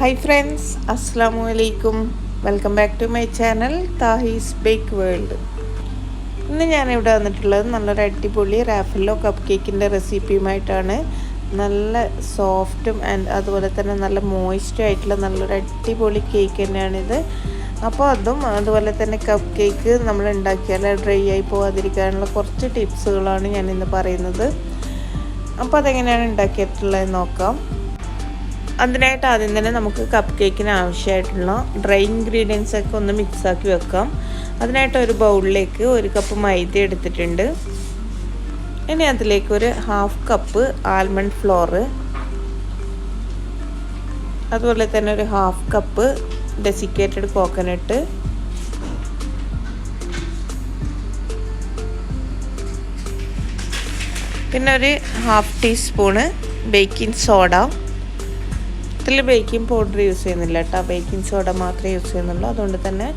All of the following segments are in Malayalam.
Hi friends, Assalamu alaikum. Welcome back to my channel THAHI'S Bake World. ഇന്ന് ഞാൻ ഇവിടെ വന്നിട്ടുള്ളത് നല്ലൊരു അടിപൊളി റാഫെല്ലോ കപ്പ് കേക്കിൻ്റെ റെസിപ്പിയുമായിട്ടാണ്. നല്ല സോഫ്റ്റും ആൻഡ് അതുപോലെ തന്നെ നല്ല മോയ്സ്റ്റും ആയിട്ടുള്ള നല്ലൊരു അടിപൊളി കേക്ക് തന്നെയാണിത്. അപ്പോൾ അതുപോലെ തന്നെ കപ്പ് കേക്ക് നമ്മൾ ഉണ്ടാക്കിയാൽ ഡ്രൈ ആയി പോകാതിരിക്കാനുള്ള കുറച്ച് ടിപ്സുകളാണ് ഞാനിന്ന് പറയുന്നത്. അപ്പോൾ അതെങ്ങനെയാണ് ഉണ്ടാക്കിയിട്ടുള്ളത് നോക്കാം. അതിനായിട്ട് ആദ്യം തന്നെ നമുക്ക് കപ്പ് കേക്കിന് ആവശ്യമായിട്ടുള്ള ഡ്രൈ ഇൻഗ്രീഡിയൻസ് ഒക്കെ ഒന്ന് മിക്സാക്കി വെക്കാം. അതിനായിട്ട് ഒരു ബൗളിലേക്ക് 1 കപ്പ് മൈദ എടുത്തിട്ടുണ്ട്. ഇനി അതിലേക്ക് ഒരു 1/2 കപ്പ് ആൽമണ്ട് ഫ്ലോർ, അതുപോലെ തന്നെ ഒരു 1/2 കപ്പ് ഡെസിക്കേറ്റഡ് കോക്കനട്ട്, പിന്നെ ഒരു 1/2 ടീസ്പൂണ് ബേക്കിംഗ് സോഡ. ഇതിൽ ബേക്കിംഗ് പൗഡർ യൂസ് ചെയ്യുന്നില്ല കേട്ടോ, ബേക്കിംഗ് സോഡ മാത്രമേ യൂസ് ചെയ്യുന്നുള്ളൂ. അതുകൊണ്ട് തന്നെ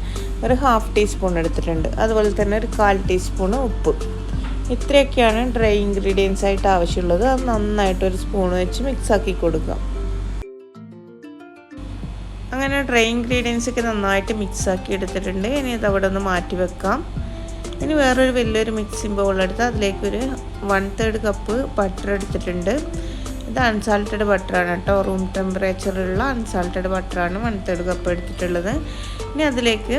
ഒരു 1/2 ടീസ്പൂൺ എടുത്തിട്ടുണ്ട്. അതുപോലെ തന്നെ ഒരു 1/4 ടീസ്പൂണ് ഉപ്പ്. ഇത്രയൊക്കെയാണ് ഡ്രൈ ഇൻഗ്രീഡിയൻസ് ആയിട്ട് ആവശ്യമുള്ളത്. അത് നന്നായിട്ട് ഒരു സ്പൂൺ വെച്ച് മിക്സാക്കി കൊടുക്കാം. അങ്ങനെ ഡ്രൈ ഇൻഗ്രീഡിയൻസ് ഒക്കെ നന്നായിട്ട് മിക്സാക്കി എടുത്തിട്ടുണ്ട്. ഇനി ഇത് അവിടെ ഒന്ന് മാറ്റി വെക്കാം. ഇനി വേറൊരു വലിയൊരു മിക്സിംഗ് ബൗൾ എടുത്ത് അതിലേക്കൊരു 1/3 കപ്പ് ബട്ടർ എടുത്തിട്ടുണ്ട്. ഇത് അൺസാൾട്ടഡ് ബട്ടറാണ് കേട്ടോ, റൂം ടെമ്പറേച്ചറിലുള്ള അൺസാൾട്ടഡ് ബട്ടറാണ് 1/3 കപ്പ് എടുത്തിട്ടുള്ളത്. ഇനി അതിലേക്ക്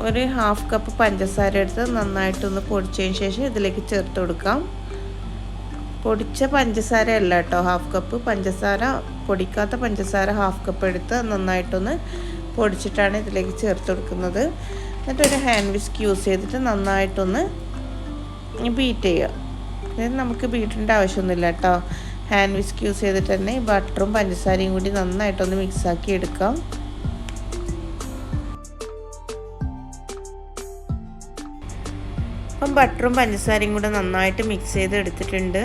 ഒരു 1/2 കപ്പ് പഞ്ചസാര എടുത്ത് നന്നായിട്ടൊന്ന് പൊടിച്ചതിന് ശേഷം ഇതിലേക്ക് ചേർത്ത് കൊടുക്കാം. പൊടിച്ച പഞ്ചസാര അല്ല കേട്ടോ, 1/2 കപ്പ് പഞ്ചസാര, പൊടിക്കാത്ത പഞ്ചസാര 1/2 കപ്പ് എടുത്ത് നന്നായിട്ടൊന്ന് പൊടിച്ചിട്ടാണ് ഇതിലേക്ക് ചേർത്ത് കൊടുക്കുന്നത്. എന്നിട്ടൊരു ഹാൻഡ് വിസ്ക് യൂസ് ചെയ്തിട്ട് നന്നായിട്ടൊന്ന് ബീറ്റ് ചെയ്യുക. അതായത് നമുക്ക് ബീറ്റിൻ്റെ ആവശ്യമൊന്നുമില്ല കേട്ടോ, ഹാൻഡ് വിസ്ക് യൂസ് ചെയ്തിട്ട് തന്നെ ഈ ബട്ടറും പഞ്ചസാരയും കൂടി നന്നായിട്ടൊന്ന് മിക്സാക്കി എടുക്കാം. അപ്പം ബട്ടറും പഞ്ചസാരയും കൂടെ നന്നായിട്ട് മിക്സ് ചെയ്ത് എടുത്തിട്ടുണ്ട്,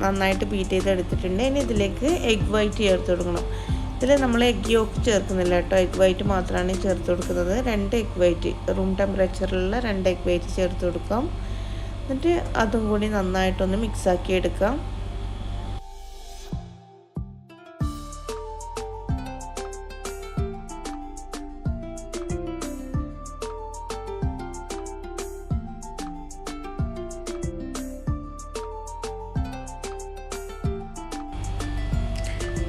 നന്നായിട്ട് ബീറ്റ് ചെയ്ത് എടുത്തിട്ടുണ്ട്. ഇനി ഇതിലേക്ക് എഗ് വൈറ്റ് ചേർത്ത് കൊടുക്കണം. ഇതിൽ നമ്മൾ എഗ് യോക്ക് ചേർക്കുന്നില്ല കേട്ടോ, എഗ് വൈറ്റ് മാത്രമാണ് ചേർത്ത് കൊടുക്കുന്നത്. 2 എഗ് വൈറ്റ്, റൂം ടെമ്പറേച്ചറിലുള്ള 2 എഗ് വൈറ്റ് ചേർത്ത് കൊടുക്കാം. എന്നിട്ട് അതും കൂടി നന്നായിട്ടൊന്ന് മിക്സാക്കി എടുക്കാം.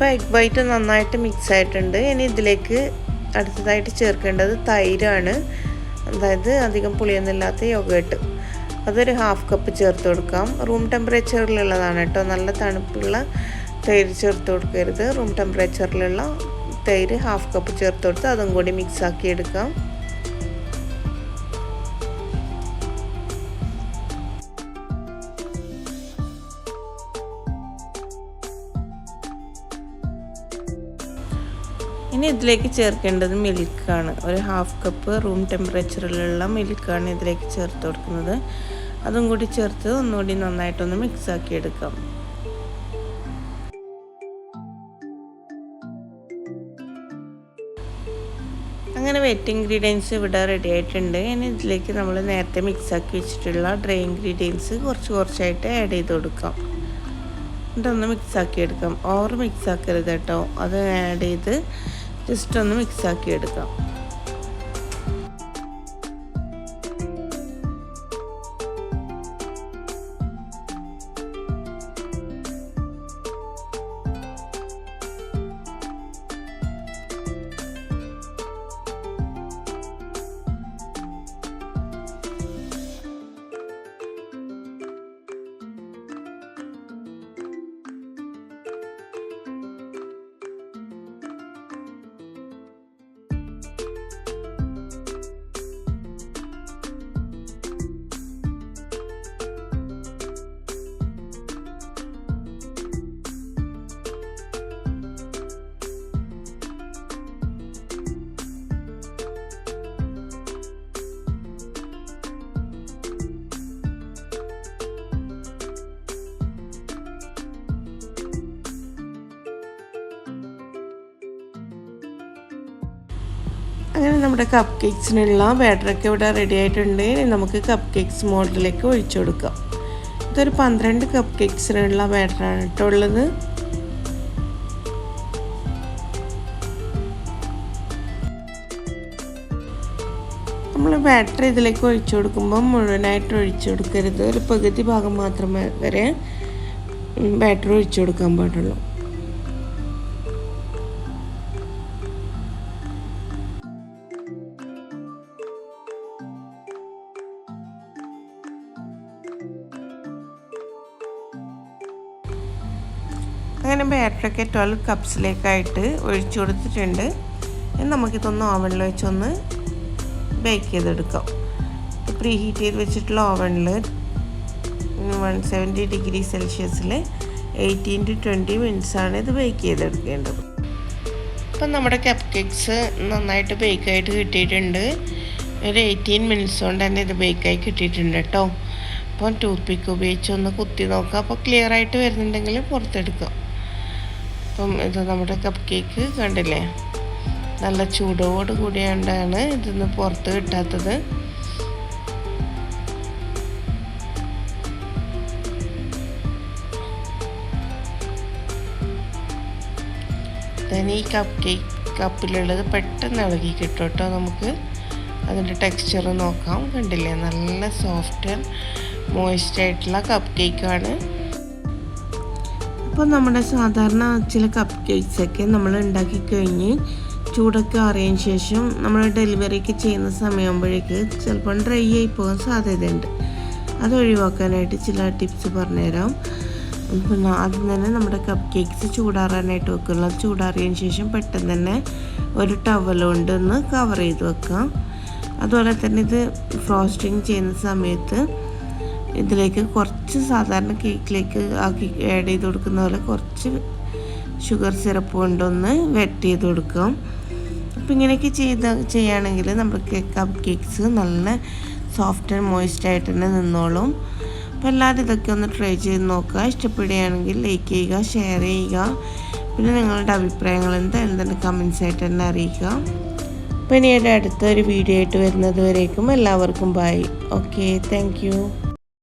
ഇപ്പോൾ എഗ് വൈറ്റ് നന്നായിട്ട് മിക്സ് ആയിട്ടുണ്ട്. ഇനി ഇതിലേക്ക് അടുത്തതായിട്ട് ചേർക്കേണ്ടത് തൈരാണ്, അതായത് അധികം പുളിയൊന്നുമില്ലാത്ത യോഗേട്ട്. അതൊരു 1/2 കപ്പ് ചേർത്ത് കൊടുക്കാം. റൂം ടെമ്പറേച്ചറിലുള്ളതാണ് കേട്ടോ, നല്ല തണുപ്പുള്ള തൈര് ചേർത്ത് കൊടുക്കരുത്. റൂം ടെമ്പറേച്ചറിലുള്ള തൈര് 1/2 കപ്പ് ചേർത്ത് കൊടുത്ത് അതും കൂടി മിക്സാക്കി എടുക്കാം. ഇനി ഇതിലേക്ക് ചേർക്കേണ്ടത് മിൽക്കാണ്. ഒരു 1/2 കപ്പ് റൂം ടെമ്പറേച്ചറിലുള്ള മിൽക്കാണ് ഇതിലേക്ക് ചേർത്ത് കൊടുക്കുന്നത്. അതും കൂടി ചേർത്ത് ഒന്നുകൂടി നന്നായിട്ടൊന്ന് മിക്സാക്കി എടുക്കാം. അങ്ങനെ വെറ്റ് ഇൻഗ്രീഡിയൻസ് ഇവിടെ റെഡി ആയിട്ടുണ്ട്. ഇനി ഇതിലേക്ക് നമ്മൾ നേരത്തെ മിക്സാക്കി വെച്ചിട്ടുള്ള ഡ്രൈ ഇൻഗ്രീഡിയൻസ് കുറച്ചായിട്ട് ആഡ് ചെയ്ത് കൊടുക്കാം. എന്നിട്ടൊന്ന് മിക്സാക്കി എടുക്കാം. ഓവർ മിക്സാക്കരുത് കേട്ടോ, അത് ആഡ് ചെയ്ത് ജസ്റ്റ് ഒന്ന് മിക്സാക്കി എടുക്കാം. അങ്ങനെ നമ്മുടെ കപ്പ് കേക്ക്സിനുള്ള ബാറ്ററൊക്കെ ഇവിടെ റെഡി ആയിട്ടുണ്ട്. ഇനി നമുക്ക് കപ്പ് കേക്ക്സ് മോൾഡിലേക്ക് ഒഴിച്ചു കൊടുക്കാം. ഇതൊരു 12 കപ്പ് കേക്ക്സിനുള്ള ബാറ്ററാണ് കേട്ടോ ഉള്ളത്. നമ്മൾ ബാറ്റർ ഇതിലേക്ക് ഒഴിച്ചു കൊടുക്കുമ്പോൾ മുഴുവനായിട്ട് ഒഴിച്ചു കൊടുക്കരുത്. ഒരു പകുതി ഭാഗം മാത്രം വരെ ബാറ്റർ ഒഴിച്ചു കൊടുക്കാൻ പാടുള്ളൂ. അങ്ങനെ ബാറ്ററൊക്കെ 12 കപ്സിലേക്കായിട്ട് ഒഴിച്ചു കൊടുത്തിട്ടുണ്ട്. ഇനി നമുക്കിതൊന്ന് ഓവനിൽ വെച്ചൊന്ന് ബേക്ക് ചെയ്തെടുക്കാം. പ്രീ ഹീറ്റ് ചെയ്ത് വെച്ചിട്ടുള്ള ഓവനിൽ 170 ഡിഗ്രി സെൽഷ്യസിൽ 18 to 20 മിനിറ്റ്സാണ് ഇത് ബേക്ക് ചെയ്തെടുക്കേണ്ടത്. അപ്പം നമ്മുടെ കപ്പ് കേക്ക്സ് നന്നായിട്ട് ബേക്കായിട്ട് കിട്ടിയിട്ടുണ്ട്. ഒരു 18 മിനിറ്റ്സ് കൊണ്ട് തന്നെ ഇത് ബേക്കായി കിട്ടിയിട്ടുണ്ട് കേട്ടോ. അപ്പം ടൂത്ത് പിക്ക് ഉപയോഗിച്ച് ഒന്ന് കുത്തി നോക്കാം. അപ്പോൾ ക്ലിയർ ആയിട്ട് വരുന്നുണ്ടെങ്കിൽ പുറത്തെടുക്കാം. അപ്പം ഇത് നമ്മുടെ കപ്പ് കേക്ക് കണ്ടില്ലേ, നല്ല ചൂടോട് കൂടിയാണ്ടാണ് ഇതൊന്ന് പുറത്ത് കിട്ടാത്തത്. ഈ കപ്പ് കേക്ക് കപ്പിലുള്ളത് പെട്ടെന്ന് ഇളകി കിട്ടും കേട്ടോ. നമുക്ക് അതിൻ്റെ ടെക്സ്ചർ നോക്കാം. കണ്ടില്ലേ, നല്ല സോഫ്റ്റ് മോയിസ്റ്റ് ആയിട്ടുള്ള കപ്പ് കേക്കാണ്. അപ്പോൾ നമ്മുടെ സാധാരണ ചില കപ്പ് കേക്ക്സൊക്കെ നമ്മൾ ഉണ്ടാക്കി കഴിഞ്ഞ് ചൂടൊക്കെ അറിയതിന് ശേഷം നമ്മൾ ഡെലിവറിക്ക് ചെയ്യുന്ന സമയമാകുമ്പോഴേക്ക് ചിലപ്പോൾ ഡ്രൈ ആയി പോകാൻ സാധ്യതയുണ്ട്. അത് ഒഴിവാക്കാനായിട്ട് ചില ടിപ്സ് പറഞ്ഞുതരാം. പിന്നെ ആദ്യം തന്നെ നമ്മുടെ കപ്പ് കേക്ക്സ് ചൂടാറാനായിട്ട് വെക്കുക. ചൂടാറിയതിന് ശേഷം പെട്ടെന്ന് തന്നെ ഒരു ടവൽ കൊണ്ട് ഒന്ന് കവർ ചെയ്ത് വെക്കാം. അതുപോലെ തന്നെ ഇത് ഫ്രോസ്റ്റിങ് ചെയ്യുന്ന സമയത്ത് ഇതിലേക്ക് കുറച്ച് സാധാരണ കേക്കിലേക്ക് ആക്കി ആഡ് ചെയ്ത് കൊടുക്കുന്ന പോലെ കുറച്ച് ഷുഗർ സിറപ്പ് കൊണ്ടൊന്ന് വെറ്റ് ചെയ്ത് കൊടുക്കാം. അപ്പോൾ ഇങ്ങനെയൊക്കെ ചെയ്യുകയാണെങ്കിൽ നമുക്ക് കപ്പ് കേക്ക്സ് നല്ല സോഫ്റ്റ് ആൻഡ് മോയിസ്റ്റ് ആയിട്ട് തന്നെ നിന്നോളും. അപ്പോൾ എല്ലാവരും ഇതൊക്കെ ഒന്ന് ട്രൈ ചെയ്ത് നോക്കുക. ഇഷ്ടപ്പെടുകയാണെങ്കിൽ ലൈക്ക് ചെയ്യുക, ഷെയർ ചെയ്യുക. പിന്നെ നിങ്ങളുടെ അഭിപ്രായങ്ങൾ എന്തായാലും തന്നെ കമൻസ് ആയിട്ട് തന്നെ അറിയിക്കുക. അപ്പോൾ ഇനി അടുത്തൊരു വീഡിയോ ആയിട്ട് വരുന്നത് വരേക്കും എല്ലാവർക്കും ബൈ. Okay, thank you.